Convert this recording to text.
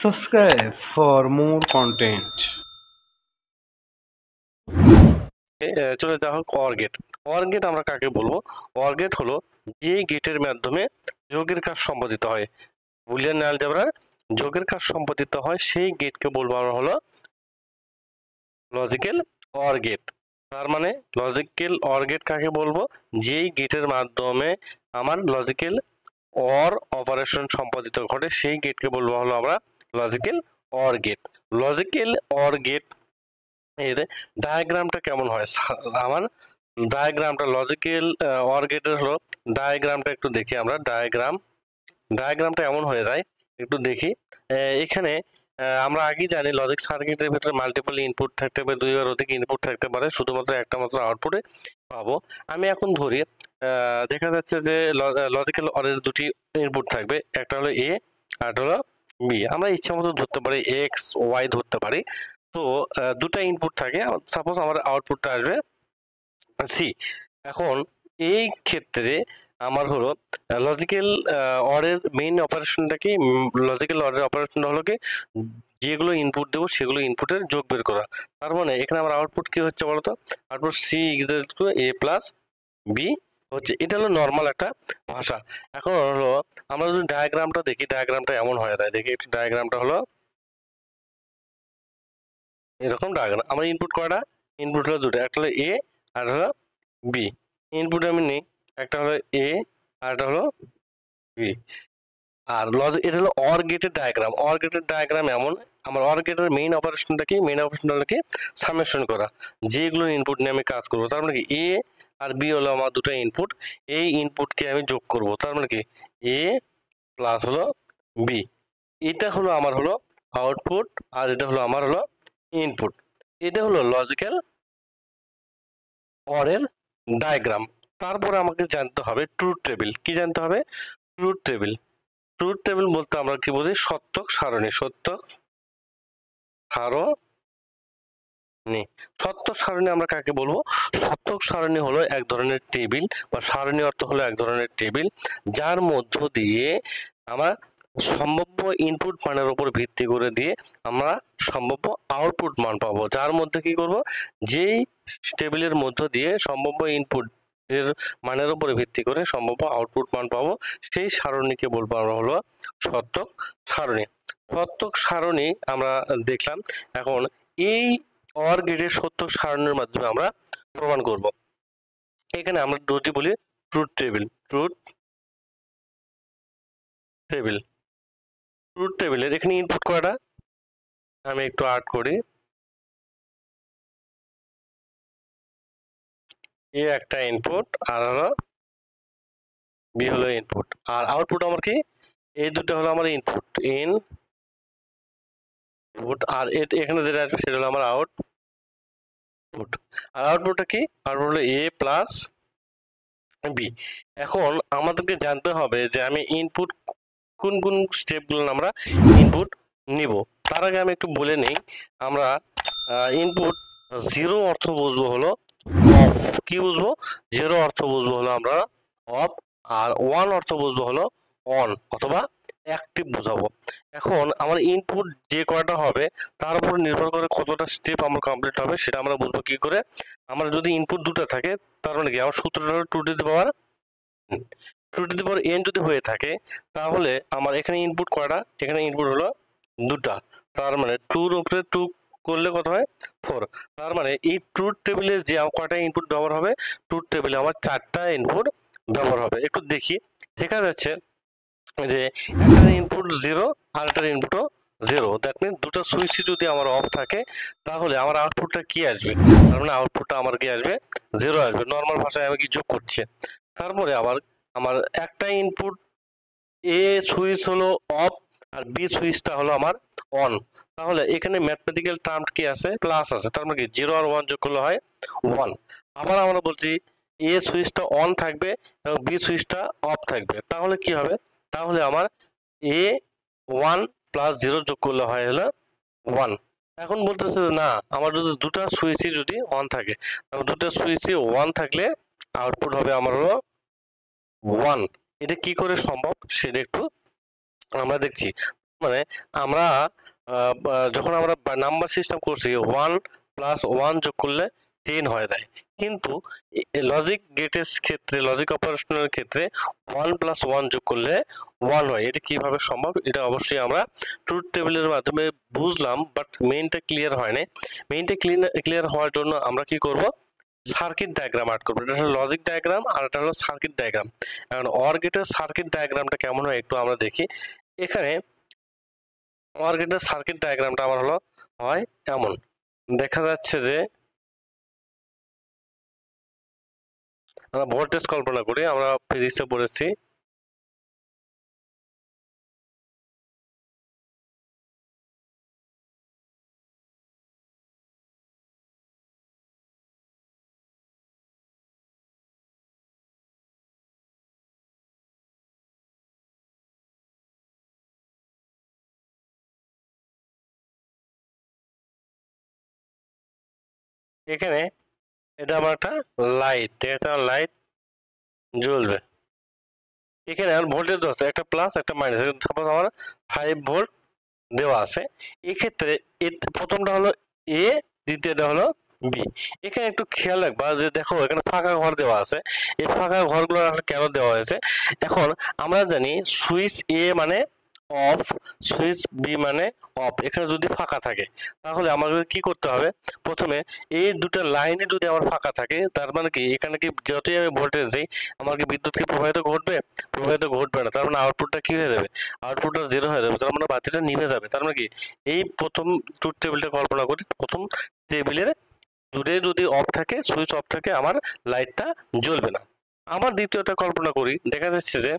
Subscribe for more content. চলে যাওয়া হোক অর গেট। অর গেট আমরা কাকে বলবো? অর গেট হলো যে গেটের মাধ্যমে যোগের কাজ সম্পাদিত হয়, বুলিয়ান অ্যালজেব্রার যোগের কাজ সম্পাদিত হয়, সেই গেটকে বলবো আমরা হলো লজিক্যাল অর গেট। তার মানে লজিক্যাল অর গেট কাকে বলবো? যেই গেটের মাধ্যমে আমার লজিক্যাল অর অপারেশন সম্পাদিত ঘটে, সেই গেটকে বলবো হলো আমরা logical or gate. Logical or gate এর ডায়াগ্রামটা কেমন হয়? আমার ডায়াগ্রামটা লজিক্যাল অর গেটের হলো ডায়াগ্রামটা একটু দেখি আমরা। ডায়াগ্রামটা এমন হয়ে যায়, একটু দেখি। এখানে আমরা আগেই জানি লজিক সার্কিটের ভিতরে মাল্টিপল ইনপুট থাকতে পারে, দুইবার অধিক ইনপুট থাকতে পারে, শুধুমাত্র একটা মাত্র আউটপুটে পাবো। আমি এখন ধরি দেখা যাচ্ছে যে লজিক্যাল অরের দুটি ইনপুট থাকবে, একটা হলো এ আর একটা হলো বি। আমরা ইচ্ছা মতো ধরতে পারি, এক্স ওয়াই ধরতে পারি। তো দুটা ইনপুট থাকে, সাপোজ আমার আউটপুটটা আসবে সি। এখন এই ক্ষেত্রে আমার হলো লজিক্যাল অরের মেইন অপারেশনটা কি? লজিক্যাল অরের অপারেশনটা হলো কি, যেগুলো ইনপুট দেবো সেগুলো ইনপুটের যোগ বের করা। তার মানে এখানে আমার আউটপুট কি হচ্ছে বলতো? Output C equal to A plus B হচ্ছে। এটা হলো নর্মাল একটা ভাষা। এখন হলো আমরা যদি ডায়াগ্রামটা দেখি, ডায়াগ্রামটা এমন হয়ে যায়, দেখি একটু ডায়াগ্রামটা হলো এরকম ডায়াগ্রাম। আমার ইনপুট কয়টা? ইনপুট হলো দুটো, একটা হলো এ আর হলো বি। ইনপুট আমি নিই, একটা হলো এ আর একটা হলো বি। আর এটা হলো অর গেটের ডায়াগ্রাম। অর গেটের ডায়াগ্রাম এমন, আমার অর গেটের মেইন অপারেশনটা কি? মেইন অপারেশনটা হলো কি সামেশন করা, যেগুলো ইনপুট নিয়ে আমি কাজ করবো। তার মানে কি এ আর বি হলো আমার দুটো ইনপুট, এই ইনপুটকে আমি যোগ করব। তার মানে কি এ প্লাস হলো বি। এটা হলো আমার হলো আউটপুট আর এটা হলো আমার হলো ইনপুট। এটা হলো লজিক্যাল অরের ডায়াগ্রাম। তারপরে আমাকে জানতে হবে ট্রুথ টেবিল। কি জানতে হবে? Truth table. ট্রুথ টেবিল বলতে আমরা কি বুঝি? সত্যক সারণী। সত্যক সারণী। সত্যক সারণী আমরা কাকে বলবো? সত্যক সারণী হলো এক ধরনের টেবিল, বা সারণী অর্থ হলো এক ধরনের টেবিল, যার মধ্য দিয়ে আমার সম্ভাব্য ইনপুট মানের উপর ভিত্তি করে দিয়ে আমরা সম্ভাব্য আউটপুট মান পাবো। যার মধ্যে কি করব? যেই টেবিলের মধ্য দিয়ে সম্ভাব্য ইনপুট এর মানের উপর ভিত্তি করে সম্ভাব্য আউটপুট মান পাবো, সেই সারণীকে বলবো আমরা হলো সত্যক সারণী। সত্যক সারণী আমরা দেখলাম। এখন এই অর গেটের সত্যক সারণীর মাধ্যমে আমরা প্রমাণ করব। এখানে আমরা দুটি বলি truth table. Truth table. Truth টেবিলের এখানে ইনপুট কয়টা? আমি একটু আর্ট করি। এ একটা ইনপুট আর হলো বি হলো ইনপুট, আর আউটপুট আমার কি? এই দুটো হলো আমার ইনপুট, ইনপুট, আর এখানে যেটা আসবে সেটা হলো আমার আউটপুট। আর আউটপুটটা কি? আউটপুট হলো এ প্লাস বি। এখন আমাদেরকে জানতে হবে যে আমি ইনপুট কোন কোন স্টেপগুলো আমরা ইনপুট নিব। তার আগে আমি একটু বলে নেই, আমরা ইনপুট জিরো অর্থ বুঝবো হলো অফ। কি বুঝবো? জিরো অর্থ বুঝবো হলো আমরা অফ, আর ওয়ান অর্থ বুঝবো হলো অন অথবা অ্যাক্টিভ বোঝাবো। এখন আমার ইনপুট যে কয়টা হবে তার উপর নির্ভর করে কতটা স্টেপ আমার কমপ্লিট হবে সেটা আমরা বুঝবো কি করে? আমার যদি ইনপুট দুটো থাকে, তার মানে কি আমার সূত্রটা হলো two to the power n যদি হয়ে থাকে, তাহলে আমার এখানে ইনপুট কয়টা? এখানে ইনপুট হলো দুটা। তার মানে 2 এর উপরে 2 করলে কত হয়? 4। তার মানে এই ট্রুথ টেবিলে যে কয়টা ইনপুট ব্যবহার হবে? ট্রুথ টেবিলে আমার 4টা ইনপুট ব্যবহার হবে। একটু দেখি, দেখা যাচ্ছে যে একটা ইনপুট 0 আর একটা ইনপুটও 0। দ্যাট মিন দুটো সুইচ যদি আমার অফ থাকে, তাহলে আমার আউটপুটটা কি আসবে? তার মানে আউটপুটটা আমার কি আসবে? 0 আসবে। নর্মাল ভাষায় আমি কি যোগ করছি। তারপরে আবার আমার একটা ইনপুট এ সুইচ হলো অফ আর বি সুইচটা হলো আমার অন। তাহলে এখানে ম্যাথমেটিক্যাল টার্ম কি আছে? প্লাস আছে। তার মানে কি 0 আর 1 যোগ করলে হয় 1। আবার আমরা বলছি এ সুইচটা অন থাকবে এবং বি সুইচটা অফ থাকবে, তাহলে কি হবে? তাহলে আমার এ 1 প্লাস 0 যোগ করলে হয় হলো 1। এখন বলতেছে যে না, আমার যদি দুটা সুইচই যদি অন থাকে, তাহলে দুটো সুইচই 1 থাকলে আউটপুট হবে আমার হলো 1। এটা কি করে সম্ভব সেটা একটু আমরা দেখছি। মানে আমরা যখন আমরা নাম্বার সিস্টেম করছি 1 + 1 যোগ করলে 10 হয়ে যায়, কিন্তু লজিক গেটের ক্ষেত্রে, লজিক অপারেশনের ক্ষেত্রে 1 + 1 যোগ করলে 1 হয়। এটা কিভাবে সম্ভব? এটা অবশ্যই আমরা ট্রুথ টেবিলের মাধ্যমে বুঝলাম, বাট মেইনটা ক্লিয়ার হয় না। মেইনটা ক্লিয়ার হওয়ার জন্য আমরা কি করব, সার্কিট ডায়াগ্রাম আর্ট করবো। এটা হলো লজিক ডায়াগ্রাম আর এটা হলো সার্কিট ডায়াগ্রাম। এখন অর গেটের সার্কিট ডায়াগ্রামটা কেমন হয় একটু আমরা দেখি। এখানে অর গেটের সার্কিট ডায়াগ্রামটা আমার হয় এমন, দেখা যাচ্ছে যে আমরা ভোল্টেজ কল্পনা করি, আমরা ফিজিক্সে পড়েছি। এখানে এটা আমার একটা লাইট, এটা লাইট জ্বলবে। এখানে আর ভোল্টেজ আছে একটা প্লাস একটা মাইনাস, সাপোজ আমার 5 ভোল্ট দেওয়া আছে। এক্ষেত্রে প্রথমটা হলো এ, দ্বিতীয়টা হলো বি। এখানে একটু খেয়াল রাখবা যে দেখো এখানে ফাঁকা ঘর দেওয়া আছে, এই ফাঁকা ঘরগুলো আসলে কেন দেওয়া হয়েছে। এখন আমরা জানি সুইচ এ মানে অফ, সুইচ বি মানে অফ। এখানে যদি ফাঁকা থাকে তাহলে আমাদের কি করতে হবে, প্রথমে এই দুটো লাইনে যদি আমার ফাঁকা থাকে তার মানে কি এখানে কি যতই আমি ভোল্টেজ দিই আমার কি বিদ্যুৎ কি প্রবাহিত ঘটবে? প্রবাহিত ঘটবে না। তার মানে আউটপুটটা কি হয়ে যাবে? আউটপুটটা 0 হয়ে যাবে। তার মানে বাতিটা নিভে যাবে। তার মানে কি এই প্রথম ট্রুথ টেবিলটা কল্পনা করি, প্রথম টেবিলের দূরে যদি অফ থাকে, সুইচ অফ থাকে, আমার লাইটটা জ্বলবে না। আবার দ্বিতীয়টা কল্পনা করি, দেখা যাচ্ছে যে